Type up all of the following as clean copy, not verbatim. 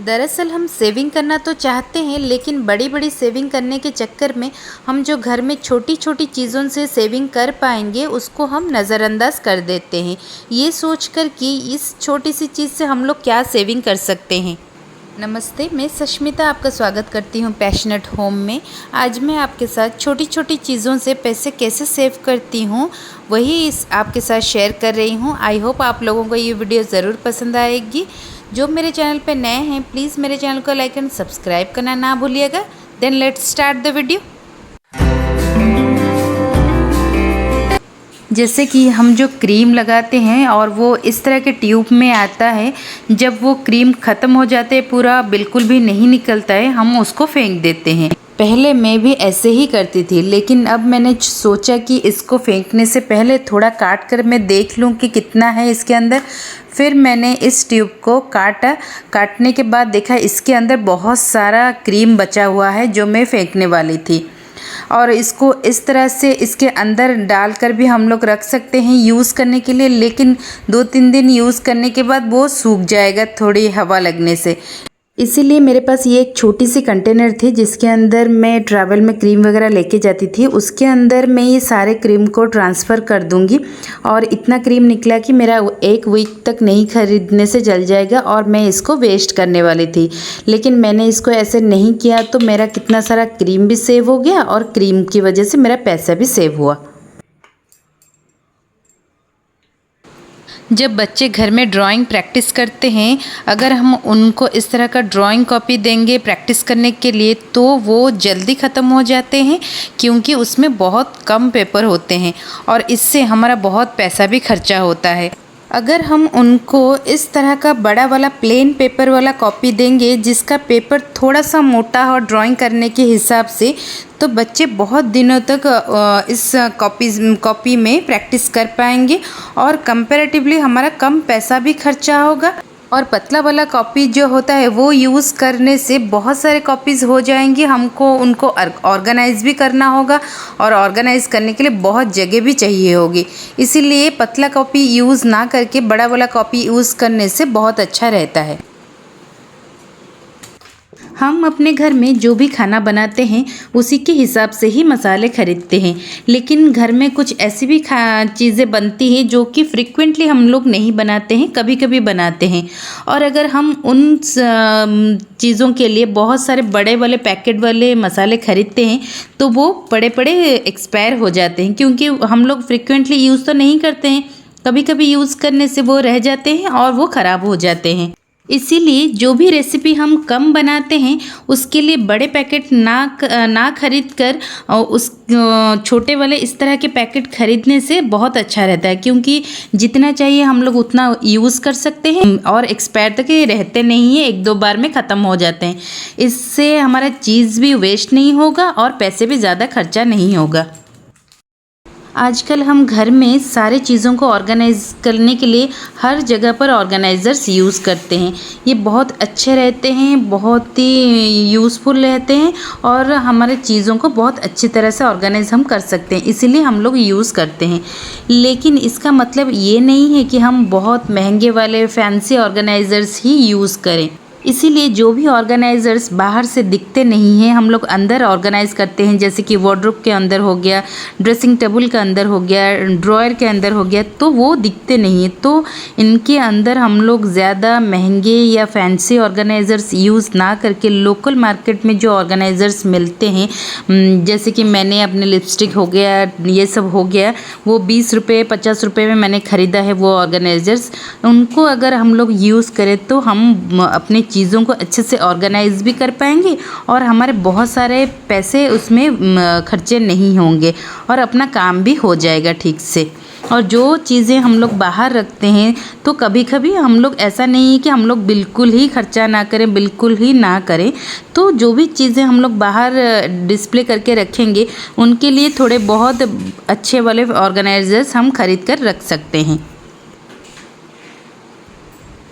दरअसल हम सेविंग करना तो चाहते हैं, लेकिन बड़ी बड़ी सेविंग करने के चक्कर में हम जो घर में छोटी छोटी चीज़ों से सेविंग कर पाएंगे उसको हम नज़रअंदाज कर देते हैं, ये सोचकर कि इस छोटी सी चीज़ से हम लोग क्या सेविंग कर सकते हैं। नमस्ते, मैं सष्मिता आपका स्वागत करती हूँ पैशनेट होम में। आज मैं आपके साथ छोटी छोटी चीज़ों से पैसे कैसे सेव करती हूँ वही आपके साथ शेयर कर रही हूँ। आई होप आप लोगों को ये वीडियो ज़रूर पसंद आएगी। जो मेरे चैनल पे नए हैं प्लीज़ मेरे चैनल को लाइक एंड सब्सक्राइब करना ना भूलिएगा। Then let's start the video. जैसे कि हम जो क्रीम लगाते हैं और वो इस तरह के ट्यूब में आता है, जब वो क्रीम ख़त्म हो जाते हैं, पूरा बिल्कुल भी नहीं निकलता है, हम उसको फेंक देते हैं। पहले मैं भी ऐसे ही करती थी, लेकिन अब मैंने सोचा कि इसको फेंकने से पहले थोड़ा काट कर मैं देख लूँ कि कितना है इसके अंदर। फिर मैंने इस ट्यूब को काटने के बाद देखा इसके अंदर बहुत सारा क्रीम बचा हुआ है जो मैं फेंकने वाली थी। और इसको इस तरह से इसके अंदर डालकर भी हम लोग रख सकते हैं यूज़ करने के लिए, लेकिन 2-3 दिन यूज़ करने के बाद वो सूख जाएगा थोड़ी हवा लगने से। इसीलिए मेरे पास ये एक छोटी सी कंटेनर थी जिसके अंदर मैं ट्रैवल में क्रीम वगैरह लेके जाती थी। उसके अंदर मैं ये सारे क्रीम को ट्रांसफ़र कर दूंगी और इतना क्रीम निकला कि मेरा 1 वीक तक नहीं खरीदने से जल जाएगा और मैं इसको वेस्ट करने वाली थी। लेकिन मैंने इसको ऐसे नहीं किया तो मेरा कितना सारा क्रीम भी सेव हो गया और क्रीम की वजह से मेरा पैसा भी सेव हुआ। जब बच्चे घर में ड्राइंग प्रैक्टिस करते हैं, अगर हम उनको इस तरह का ड्राइंग कॉपी देंगे प्रैक्टिस करने के लिए तो वो जल्दी ख़त्म हो जाते हैं, क्योंकि उसमें बहुत कम पेपर होते हैं और इससे हमारा बहुत पैसा भी खर्चा होता है। अगर हम उनको इस तरह का बड़ा वाला प्लेन पेपर वाला कॉपी देंगे जिसका पेपर थोड़ा सा मोटा हो ड्राइंग करने के हिसाब से, तो बच्चे बहुत दिनों तक इस कॉपी में प्रैक्टिस कर पाएंगे और कंपैरेटिवली हमारा कम पैसा भी खर्चा होगा। और पतला वाला कॉपी जो होता है वो यूज़ करने से बहुत सारे कॉपीज़ हो जाएंगी, हमको उनको ऑर्गेनाइज़ भी करना होगा और ऑर्गेनाइज़ करने के लिए बहुत जगह भी चाहिए होगी। इसीलिए पतला कॉपी यूज़ ना करके बड़ा वाला कॉपी यूज़ करने से बहुत अच्छा रहता है। हम अपने घर में जो भी खाना बनाते हैं उसी के हिसाब से ही मसाले खरीदते हैं, लेकिन घर में कुछ ऐसी भी चीज़ें बनती हैं जो कि फ्रिक्वेंटली हम लोग नहीं बनाते हैं, कभी कभी बनाते हैं। और अगर हम उन चीज़ों के लिए बहुत सारे बड़े वाले पैकेट वाले मसाले खरीदते हैं तो वो बड़े बड़े एक्सपायर हो जाते हैं, क्योंकि हम लोग फ्रिक्वेंटली यूज़ तो नहीं करते हैं, कभी कभी यूज़ करने से वो रह जाते हैं और वो ख़राब हो जाते हैं। इसीलिए जो भी रेसिपी हम कम बनाते हैं उसके लिए बड़े पैकेट ना खरीद कर उस छोटे वाले इस तरह के पैकेट खरीदने से बहुत अच्छा रहता है, क्योंकि जितना चाहिए हम लोग उतना यूज़ कर सकते हैं और एक्सपायर तक ये रहते नहीं है, 1-2 बार में ख़त्म हो जाते हैं। इससे हमारा चीज़ भी वेस्ट नहीं होगा और पैसे भी ज़्यादा खर्चा नहीं होगा। आजकल हम घर में सारे चीज़ों को ऑर्गेनाइज़ करने के लिए हर जगह पर ऑर्गेनाइज़र्स यूज़ करते हैं। ये बहुत अच्छे रहते हैं, बहुत ही यूज़फुल रहते हैं और हमारे चीज़ों को बहुत अच्छी तरह से ऑर्गेनाइज़ हम कर सकते हैं, इसीलिए हम लोग यूज़ करते हैं। लेकिन इसका मतलब ये नहीं है कि हम बहुत महंगे वाले फैंसी ऑर्गेनाइज़र्स ही यूज़ करें। इसीलिए जो भी ऑर्गेनाइज़र्स बाहर से दिखते नहीं हैं, हम लोग अंदर ऑर्गेनाइज़ करते हैं, जैसे कि वार्डरोब के अंदर हो गया, ड्रेसिंग टेबल के अंदर हो गया, ड्रॉयर के अंदर हो गया, तो वो दिखते नहीं हैं। तो इनके अंदर हम लोग ज़्यादा महंगे या फैंसी ऑर्गेनाइज़र्स यूज़ ना करके लोकल मार्केट में जो ऑर्गेनाइज़र्स मिलते हैं, जैसे कि मैंने अपने लिपस्टिक हो गया, ये सब हो गया, वो 20 रुपये 50 रुपये में मैंने ख़रीदा है वो ऑर्गेनाइज़र्स। उनको अगर हम लोग यूज़ करें तो हम अपने चीज़ों को अच्छे से ऑर्गेनाइज़ भी कर पाएंगे और हमारे बहुत सारे पैसे उसमें खर्चे नहीं होंगे और अपना काम भी हो जाएगा ठीक से। और जो चीज़ें हम लोग बाहर रखते हैं तो कभी कभी हम लोग ऐसा नहीं है कि हम लोग बिल्कुल ही खर्चा ना करें, बिल्कुल ही ना करें। तो जो भी चीज़ें हम लोग बाहर डिस्प्ले करके रखेंगे उनके लिए थोड़े बहुत अच्छे वाले ऑर्गेनाइज़र्स हम खरीद कर रख सकते हैं।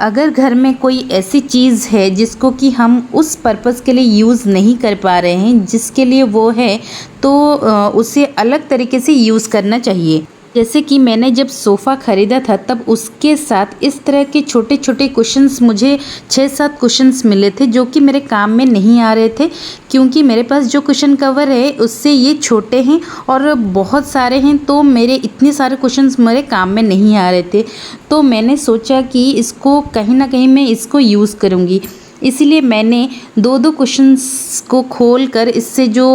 अगर घर में कोई ऐसी चीज़ है जिसको कि हम उस पर्पज़ के लिए यूज़ नहीं कर पा रहे हैं जिसके लिए वो है, तो उसे अलग तरीके से यूज़ करना चाहिए। जैसे कि मैंने जब सोफ़ा ख़रीदा था तब उसके साथ इस तरह के छोटे छोटे कुशन्स मुझे 6-7 कुशन्स मिले थे जो कि मेरे काम में नहीं आ रहे थे, क्योंकि मेरे पास जो कुशन कवर है उससे ये छोटे हैं और बहुत सारे हैं, तो मेरे इतने सारे कुशन्स मेरे काम में नहीं आ रहे थे। तो मैंने सोचा कि इसको कहीं ना कहीं मैं इसको यूज़ करूँगी, इसीलिए मैंने 2-2 कुशन्स को खोल कर इससे जो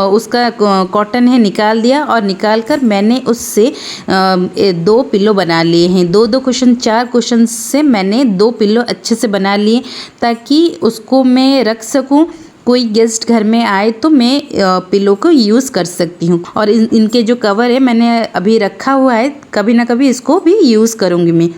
उसका कॉटन है निकाल दिया और निकाल कर मैंने उससे 2 पिलो बना लिए हैं। 2-2 कुशन 4 कुशन से मैंने 2 पिलो अच्छे से बना लिए ताकि उसको मैं रख सकूं। कोई गेस्ट घर में आए तो मैं पिलो को यूज़ कर सकती हूँ। और इनके जो कवर है मैंने अभी रखा हुआ है, कभी ना कभी इसको भी यूज़ करूँगी मैं।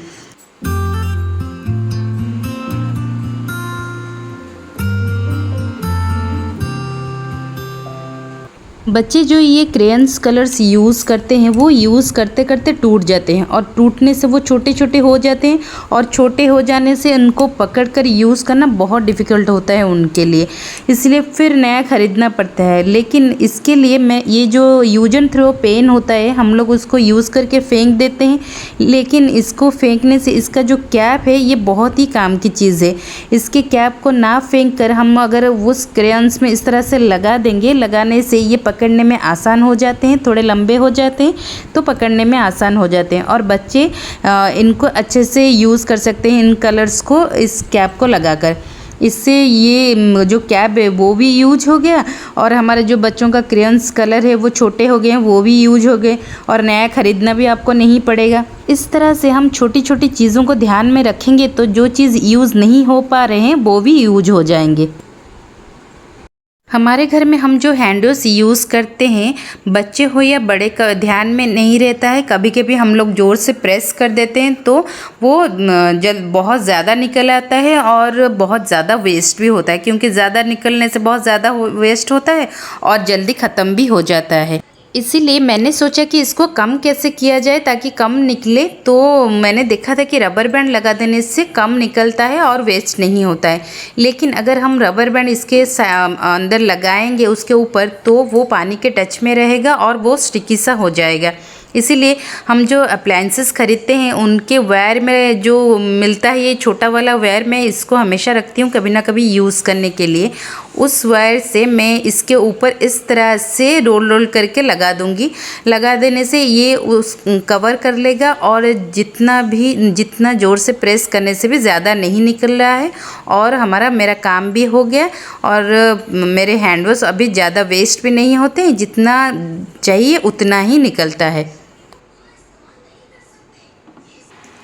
बच्चे जो ये क्रेयन्स कलर्स यूज़ करते हैं वो यूज़ करते करते टूट जाते हैं और टूटने से वो छोटे छोटे हो जाते हैं और छोटे हो जाने से उनको पकड़ कर यूज़ करना बहुत डिफ़िकल्ट होता है उनके लिए, इसलिए फिर नया ख़रीदना पड़ता है। लेकिन इसके लिए मैं ये जो यूज एंड थ्रो पेन होता है हम लोग उसको यूज़ करके फेंक देते हैं, लेकिन इसको फेंकने से इसका जो कैप है ये बहुत ही काम की चीज़ है। इसके कैप को ना फेंक कर हम अगर उस क्रेयन्स में इस तरह से लगा देंगे, लगाने से ये पकड़ने में आसान हो जाते हैं, थोड़े लंबे हो जाते हैं तो पकड़ने में आसान हो जाते हैं और बच्चे इनको अच्छे से यूज़ कर सकते हैं इन कलर्स को इस कैप को लगाकर। इससे ये जो कैप है वो भी यूज हो गया और हमारे जो बच्चों का क्रेयन्स कलर है वो छोटे हो गए हैं, वो भी यूज हो गए और नया ख़रीदना भी आपको नहीं पड़ेगा। इस तरह से हम छोटी छोटी चीज़ों को ध्यान में रखेंगे तो जो चीज़ यूज़ नहीं हो पा रहे हैं वो भी यूज हो जाएंगे। हमारे घर में हम जो हैंड वॉश यूज़ करते हैं, बच्चे हो या बड़े का ध्यान में नहीं रहता है, कभी कभी हम लोग ज़ोर से प्रेस कर देते हैं तो वो बहुत ज़्यादा निकल आता है और बहुत ज़्यादा वेस्ट भी होता है, क्योंकि ज़्यादा निकलने से बहुत ज़्यादा वेस्ट होता है और जल्दी ख़त्म भी हो जाता है। इसीलिए मैंने सोचा कि इसको कम कैसे किया जाए ताकि कम निकले, तो मैंने देखा था कि रबर बैंड लगा देने से कम निकलता है और वेस्ट नहीं होता है। लेकिन अगर हम रबर बैंड इसके अंदर लगाएंगे उसके ऊपर तो वो पानी के टच में रहेगा और वो स्टिकी सा हो जाएगा। इसीलिए हम जो अप्लायंसेस ख़रीदते हैं उनके वायर में जो मिलता है ये छोटा वाला वायर, मैं इसको हमेशा रखती हूँ कभी ना कभी यूज़ करने के लिए। उस वायर से मैं इसके ऊपर इस तरह से रोल करके लगा दूँगी। लगा देने से ये उस कवर कर लेगा और जितना ज़ोर से प्रेस करने से भी ज़्यादा नहीं निकल रहा है और मेरा काम भी हो गया और मेरे हैंड वॉश अभी ज़्यादा वेस्ट भी नहीं होते हैं, जितना चाहिए उतना ही निकलता है।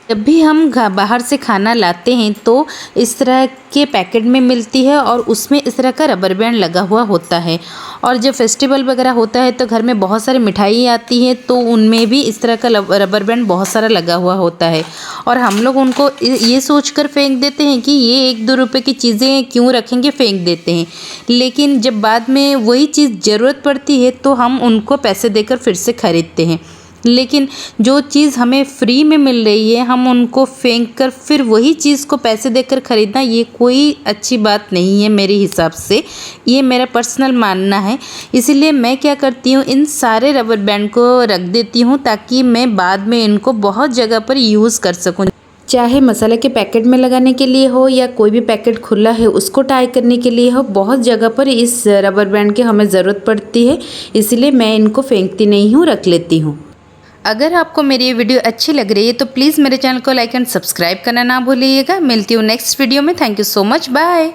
जब भी हम बाहर से खाना लाते हैं तो इस तरह के पैकेट में मिलती है और उसमें इस तरह का रबर बैंड लगा हुआ होता है। और जब फेस्टिवल वगैरह होता है तो घर में बहुत सारी मिठाई आती है तो उनमें भी इस तरह का रबर बैंड बहुत सारा लगा हुआ होता है और हम लोग उनको ये सोचकर फेंक देते हैं कि ये 1-2 रुपए की चीज़ें क्यों रखेंगे, फेंक देते हैं। लेकिन जब बाद में वही चीज़ ज़रूरत पड़ती है तो हम उनको पैसे देकर फिर से ख़रीदते हैं। लेकिन जो चीज़ हमें फ्री में मिल रही है हम उनको फेंक कर फिर वही चीज़ को पैसे देकर ख़रीदना, ये कोई अच्छी बात नहीं है मेरे हिसाब से, ये मेरा पर्सनल मानना है। इसीलिए मैं क्या करती हूँ, इन सारे रबर बैंड को रख देती हूँ ताकि मैं बाद में इनको बहुत जगह पर यूज़ कर सकूँ, चाहे मसाले के पैकेट में लगाने के लिए हो या कोई भी पैकेट खुला है उसको टाई करने के लिए हो। बहुत जगह पर इस रबर बैंड की हमें ज़रूरत पड़ती है, इसलिए मैं इनको फेंकती नहीं हूँ, रख लेती हूँ। अगर आपको मेरी ये वीडियो अच्छी लग रही है तो प्लीज़ मेरे चैनल को लाइक एंड सब्सक्राइब करना ना भूलिएगा। मिलती हूँ नेक्स्ट वीडियो में। Thank you so much, bye.